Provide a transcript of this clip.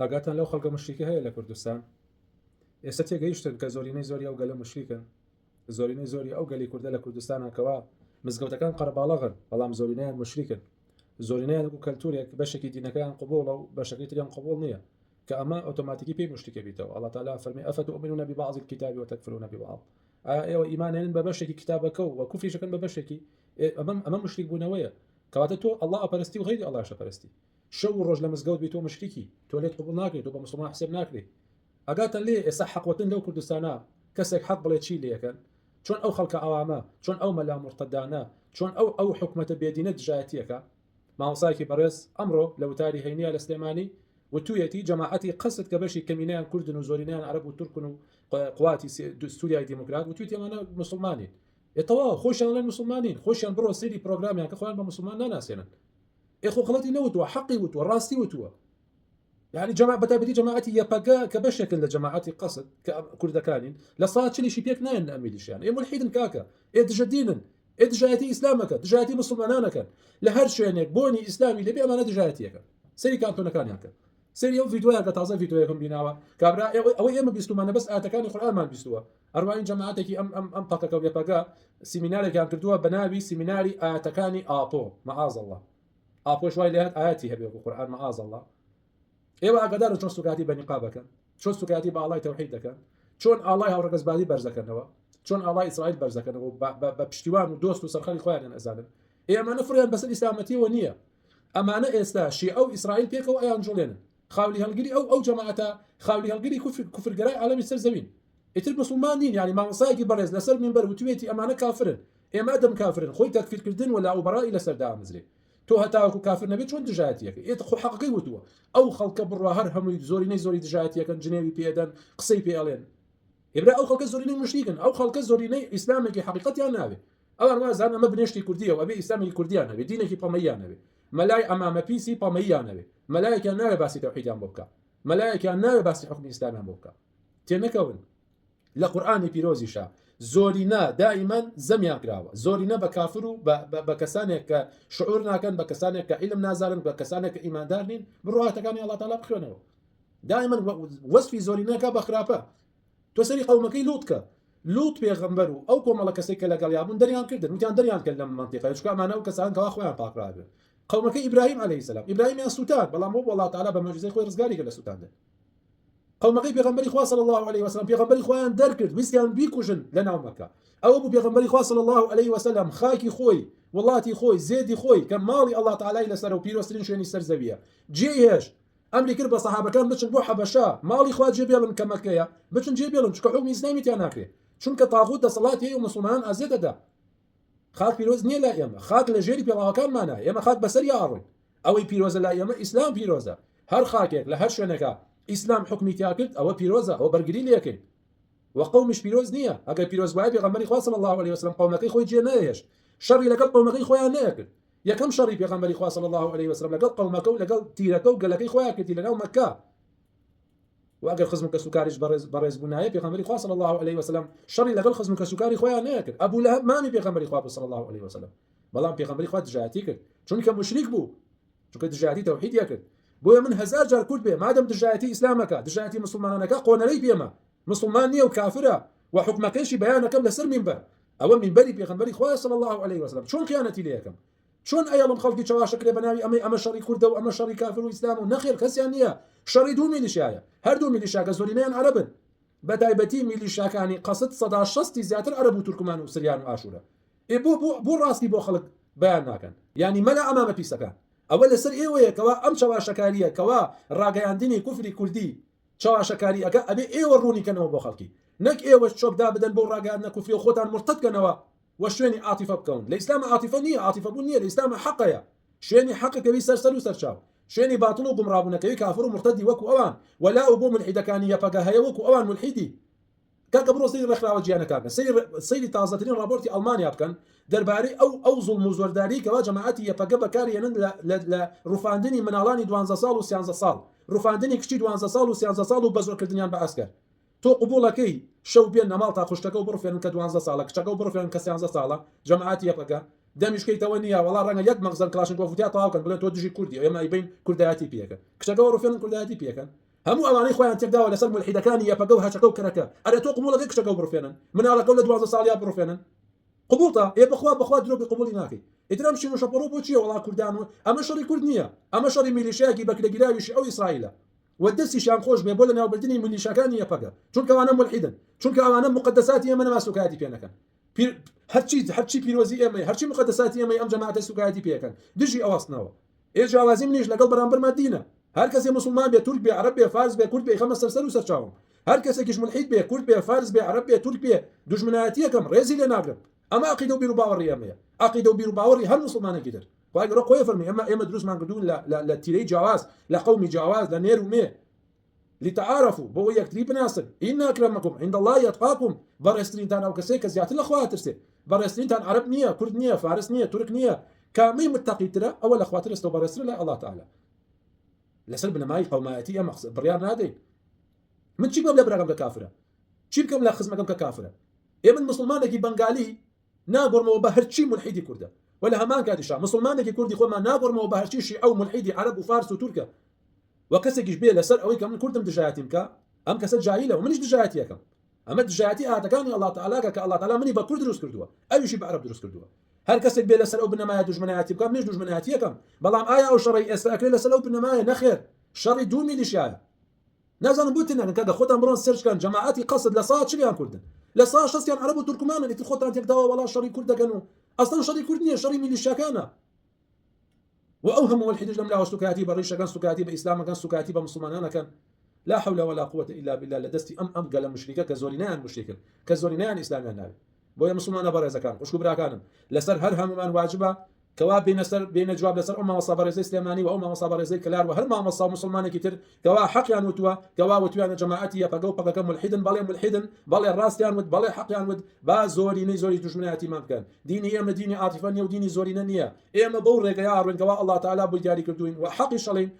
ئاگاتان لەو خەڵکە مشریکە هەیە لە کوردستان ئێستا تێگەیشتن کە زۆرینەی زۆری ئەو گەلە مشریکن زۆرینەی زۆری ئەو گەلی کوردە لە کوردستانەکەەوە مزگەوتەکان قەرەباڵەغن بەڵام زۆرینەیان مشریکن زۆرینەیان وەکو کەلتورێک بەشێکی دینەکەیان قبوڵە و بەشەکەی تریان قبوڵ نییە کە ئەمە ئۆتۆماتیکی پێی مشتێکە بیتەوە الله تعالی فەرمی ئەفتؤمنون ببعض الكتاب وتكفرون ببعض ئێوە ئیمانێنن بە بەشێکی کتابەکە و کوفریشەکەن بە بەشێکی ئەمە مشریک بوونەوەیە کەواتە تۆ الله ئەپەرستی و غیری الله شەپەرستی شەو و ڕۆژ لە مزگەوت بی تۆ مشریکی تۆ لێت قبول ناکرێت تۆ بە مسلمان حساب ناکرێت ئەگاتە لێ ئێستا حەقوەتن لەو کوردستانە کەسێک حەق بڵێ چی لێەکەن چۆن ئەو خەڵکە ئەوامە چۆن ئەو مەلا مرتەدانە چۆن ئەو حکومەتە بێدینە دژایەتیەکە مامۆسایەکی بەڕێز ئەمڕۆ لە وتاری هەینیە لە سلێمانی وتویەتی جەماعەتی قەست کە بەشی کەمینەیان کوردن و زۆرینیان عەرەب و تورکن و قواتی سووریای دیموکرات وتویەتی ئەمانە مسلمانین ئێتەوا خۆشیان لە مسلمانین خۆشیان بڕۆ سەیری پرۆگرامیان کە خۆیان بە مسلمان ناناسێنن ئێخۆ خەڵەتی نەوتووە حەقی وتووە ڕاستی وتووە يعني جماعة بتابدي جماعتي يبقى كبشكل لجماعتي قصد كرد كانين لصات شلي شي بيك ناين أميليش يعني ملحدن كاكا دجدينن دجايتي إسلامك دجايتي مسلمانانك لهر شيء بوني إسلامي لبي أمانة دجايتيك سري كانتو نكان هكا سري يوم فيديوهات تازه فيديوهاتكم بيناوا كابرا أو يوم بيستوما بس أتكاني القرآن ما بيستوا 40 جماعتك أم بقى يبقى سيميناري كان كردوها بنابي سيميناري أتكاني آبو معاذ الله آبو شوي لهات آياتي هبي القرآن معاذ الله ئێوە ئاگادار چۆن سوکاتی بە نیقابەکەن چۆن سوکاتی بە ئاڵای تەوحید دەکەن چۆن ئاڵای هاوڕەگەزبادی بەرزەکەنەوە چۆن ئاڵای ئیسرائیل بەرزەکەنەوە بە پشتیوان و دۆست و سەرخەڵی خۆیان ئەزانن ئێمانە فڕیان بەسەر ئیسلامەتیەوە نییە ئەمانە ئێستا شیعە ئەو ئیسرائیل پێکەوە ئەیان جوڵێنن خاولی هەڵگری ئەو جەماعەتە خاولی هەڵگری کوفرگەرای عالەمی سەر زەوین ئیتر مسلمان نین یعنی مامۆسایەکی بەڕێز لەسەر مینبەر وتوێتی ئەمانە کافرن ئێمە دەم کافرن خۆی تەکفیرکردن ولا ئەوبەڕایی لەسەر دامەزرێ تۆ هەتاوەکو کافر نەبێت چۆن دژایەتیەکە ئێت خۆ حەقەکەی وتووە ئەو خەڵکە بڕوا هەر هەمووی زۆرینەی زۆری دژایەتیەکەن جنێوی پێدەن قسەی پێڵێن ئێبرا ئەو خەڵکە زۆرینەی مشریکن ئەو خەڵکە زۆرینەی ئیسلامێکی حەقیقەتیان ناوێت ئەوان وازان ئەمە بنێشتی کوردیەوە ئەبێ ئیسلامێکی کوردیان نەبێت دینێکی پەمەییان نەبێت مەلای ئەمامە پیسی پەمەییان نەبێت مەلایەکیان ناوێ باسی تەوحیدیان بۆ بکە مەلایەکیان ناوێ باسی حکمی ئیسلامیان بۆ بکە تێنەکەون لە قورئانی پیرۆزیشە زۆرینە دائیمەن زەمیان کراوە زۆرینە بە کافر و بە کەسانێک کە شعور ناکەن بە کەسانێک کە عیلم نازانن بە کەسانێک کە ئیماندار نین بڕواەتەکانی الله تعالی بخوێنەوە دائیمەن وەسفی زۆرینەکە بە خراپە تۆ سەری قەومەکەی لووتکە لووت پێغەمبەر و ئەو کۆمەڵە کەسێک کە لەگەڵ یابوون دەریان کردن وتیان دەریان کرد لەم مەنتیقەیە چونکە ئەمانە ئەو کەسان کەوا خۆیان پاکراون قەومەکەی ئیبراهیم عەلەیهی سەلام ئیبراهیمیان سووتان بەڵام بۆ الله تعالی بە مەعجزەی خۆی ڕزگاری کرد لە سووتاندن قومەکەی پێغەمبەری خوا صلی الله علیه و سلم پێغەمبەری خۆیان دەرکرد ویستیان بیکوژن لە ناو مەکە ئەوە بوو پێغەمبەری خوا صلی الله علیه و سلم خاکی خۆی وڵاتی خۆی زێدی خۆی کە ماڵی الله تعالی لەسەر و پیرۆسترین شوێنی سەر زەویە جێهێش ئەمری کرد بە سەحابەکان بچن بۆ حەبەشە ماڵی خوا جێبێڵن کە مەکەیە بچن جێبێڵن چونکە حکمی ئیسلامی تیان ناکرێت چونکە تاغوت دەسەڵاتی هەیە و مسلمانان ئازێ دەدا خاک پیرۆز نییە لای ئێمە خاک لە ژێری پێڵاوەکانمانە ئێمە خاک بەسەری ئاڕوین ئەوەی پیرۆزە لای ئێمە ئیسلام پیرۆزە هەر خاکێک لە هەر شوێنەکە ئیسلام حکمی تیا کرد ئەوە پیرۆزە ئەوە بەرگری لێکرد و قەومش پیرۆز نییە ئەگەر پیرۆز وایە پێغەمبەری خوا صلی الله علیه و سلم قەومەکەی خۆی جێ نەهێشت شەڕی لەگەڵ قەومەکەی خۆیان نەکرد یەکەم شەڕی پێغەمبەری خوا صلی الله علیه و سلم لەگەڵ قەومەکە و لەگەڵ تیرەکە و گەلەکەی خۆیان کردی لەناو مەکە و ئەگەر خزم کە سوکاریش بەڕێز بوونایە پێغەمبەری خوا صلی الله علیه و سلم شەڕی لەگەڵ خزم کە سوکاری خۆیان نەکرد ئەبوو لەهەب مامی پێغەمبەری خوا صلی الله علیه و سلم بەڵام پێغەمبەری خوا دژایەتی کرد چونکە مشریک بوو چونکە دژایەتی تەوحیدیە کرد بۆیە من هزار جار کورد بێ مادەم دژایەتی ئیسلامەکە دژایەتی مسلمانانەکە قۆنەرەی پێمە مسلمان نییە و کافرە و حکمەکەیشی بەیانەکەم لەسەر مینبەر ئەوە مینبەری پێغەمبەری خوا صلی الله علیه و سلم چۆن خیانەتی لێ یەکەم چۆن ئەیڵم خەڵکی چاواشەکرێ بەناوی ئەمە شەڕی کوردە و ئەمە شەڕی کافر و ئیسلام و نەخێر کەسیان نییە شەڕی دوو میلیشایە هەردوو میلیشاکە زۆرینەیان عەرەبن بەتایبەتی میلیشاکانی قەسد 160 زیاتر عەرەب و تورکمان و سریان و ئاشورە بۆ ڕاستی بۆ خەڵک بەیان ناکەن یعنی مەلا ئەمامە پیسەکان ئەوە لەسەر ئێوەیەکەوە ئەم چاواشەکاریە کەوا ڕاگەیاندنی کوفری کوردی چاواشەکاری ئەگە ئەبێ ئێوە ڕوونیکەنەوە بۆ خەڵکی نەک ئێوە چۆکدا بدەن بۆ ڕاگەیاندنە کوفری و خۆتان مرتەدکەنەوە و شوێنی عاتیفە بکەون لە ئیسلامە عاتیفە نییە عاتیفە بوون نییە لە ئیسلامە حەقەیە شوێنی حەقەکەوی سەرسەر و سەرچاو شوێنی باتڵ و گومڕابوونەکەوی کافر و مرتەدی وەکو ئەوان وەلا و بۆ ملحیدەکانی یەپەگە هەیە وەکو ئەوان ملحیدی کاکە بڕۆ سەیری ڕێکخراوە جیهانەکانە سەیری تازەترین ڕاپۆرتی ئەڵمانیا بکەن دەربارەی ئەو زوڵم و زۆرداری کەوا جەماعەتی یەپەگە بەکارهێنن لە ڕووفاندنی مناڵانی 12 ساڵ و 13 ساڵ ڕووفاندنی کچی 12 ساڵ و 13 ساڵ و بەزۆرکردنیان بە ئەسکەر تۆ قبوڵەکەی شەو بێن نەماڵ تا خوشتەکە و بڕفێنن کە 12 ساڵە کچەکە و بڕفێنن کە 13 ساڵە جەماعەتی یەپەگە دەمیشکەیتەوە نییە وەڵا ڕەنگە یەک مەغزن کلاشنکۆڤ وتیا تەواو کەن بڵێن تۆ دژی کوردی ئێمە ئەیبین کوردایەتی پێکەن کچەکەەوە ڕفێنن کوردایەتی پێکەن هەموو ئەوانەی خۆیان تێکداوە لەسەر مولحیدەکانی یەپەگە و هەچەکە و کەرەکە ئەرێ تۆ قبوڵەکەی کشەکە و بڕفێنن مناڵەکە لە 12 ساڵیا بڕفێنن قبوڵتە بخوا درۆ قبولی ناکەی ئیترام شی شەپڕۆ بۆ چیە وڵا کوردان و ئەمە شەڕی کورد نییە ئەمە شەڕی میلیشیاکی بەکرێگیراویشی ئەو ئیسرائیلە و دەستیشیان خۆش بێ بۆ لە ناوبردنی میلیشەکانی یەپەگە چونکە ئەوانە مولحیدن چونکە ئەوانە مقدساتی ئێمە نەما سوکایەتی پێ نەکەن هەرچی پیرۆزی ئێمەی هەرچی مقدساتی ئێمەی ئەم جەماعەتە سوکایەتی پێەکەن دژی ئەوەستنەوە جیاوازی منیش لەگەڵ بەرامبەرمە دینە هەر کەسێ مسلمان بێ تورک بێ عەرەب بێ فارس بێ کورد بێ خەمە سەرسەر و سەرچاوم هەر کەسێکیش مولحید بێ کورد بێ فارس بێ عەرەب بێ تورک بێ دوژمنایەتی یەکەم ڕێزی لێ ناگرم ئەمە عەقیدە و بیر و باوەڕی ئێمەیە عەقیدە و بیر و باوەڕی هەر مسلمانێکی تر خوا گەورە خۆی فەرمی ئێمە دروستمان کردوون لە تیرەی جیاواز لە قەومی جیاواز لە نێر و مێ لتعارفوا بۆ یەکتری بناسن ئین ئەکرەمەکم عند الله یەتقاکم بەڕێسترینتان ئەو کەسەیە کە زیاتر لە خوا ترسێ بەڕێسترینتان عەرەب نییە کورد نییە فارس نییە تورک نییە کامەی متەقیترە ئەوە لە خوا ترستەوە بەڕێسترە لە الله تعالی لەسەر بنەمای قەومایەتی ئەمە بڕیار نادەین من چی بکەم لە براگەم کە کافرە چی بکەم لە خزمەکەم کە کافرە ئێمە مسلمانێکی بەنگالی ناگۆڕمەوە بە هەرچی مولحیدی کوردە ولا هەمان کاتیشا مسلمانێکی کوردی خۆمان ناگۆڕمەوە بە هەرچی شیعە و مولحیدی عەرەب و فارس و تورکە وەکەسێکیش بێ لەسەر ئەوەی کە من کوردم دژایەتی بکە ئەم کەسە جاهیلە و منیش دژایەتی یەکەم ئەمە دژایەتی ئاەتەکانی الله تعالی کە الله تعالی منی بە کورد دروست کردووە ئەویشی بە عەرەب دروست کردووە هەر کەسێک بێ لەسەر ئەو بنەمایە دوژمنایەتی بکە منیش دوژمنایەتی یەکەم بەڵام ئایا ئەو شەڕی ئێستا ئەکرێت لەسەر ئەو بنەمایە نەخێر شەڕی دوو میلیشیایە نازانم بۆ تێناگەن کە خۆتان بڕۆن سێرچکەن جەماعەتی قەسد لە سا چیان کوردن لە سا شەستیان عەرەب و تورکمانن ئیتر خۆتان تێکداوە وەڵا شەڕی کورد دەکەن و ئەسڵەن شەڕی کورد نییە شەڕی میلیشیاکانە و ئەو هەموو الحیدش لەم لاوە سوکاتی بە ڕیشەکان سوکاتی بە ئیسلامەکان سوکاتی بە مسلمانانەکەن لا حول ولا قوة إلا بالله لدستي ئەم گەلە مشریکە کە زۆرینیان مشریکن کە زۆرینیان ئیسلامیان ناوێت بۆیە مسلمانە بەڕێزەکان خوشک براکانم لەسەر هەر هەمومان واجبە کەوا بینە جواب لەسەر ئەو مامۆستا بەڕێزەی سلێمانی و ئەو مامۆستا بەڕێزەی کلار و هەر مامۆستا و مسلمانێکی تر کەوا حەقیان وتووە کەوا وتویانە جەماعەتی یەپەگە و پەگەکە مولحیدن بەڵێ ڕاستیان وت بەڵێ حەقیان وت با زۆری دوژمنایەتیمان بکەن دینی ئێمە دینی عاتیفە نیە و دینی زۆرینە نییە ئێمە بەو ڕێگەیە ئاڕوین کەوا الله تعالی بۆی دیاری کردوین و حەقی شەڵین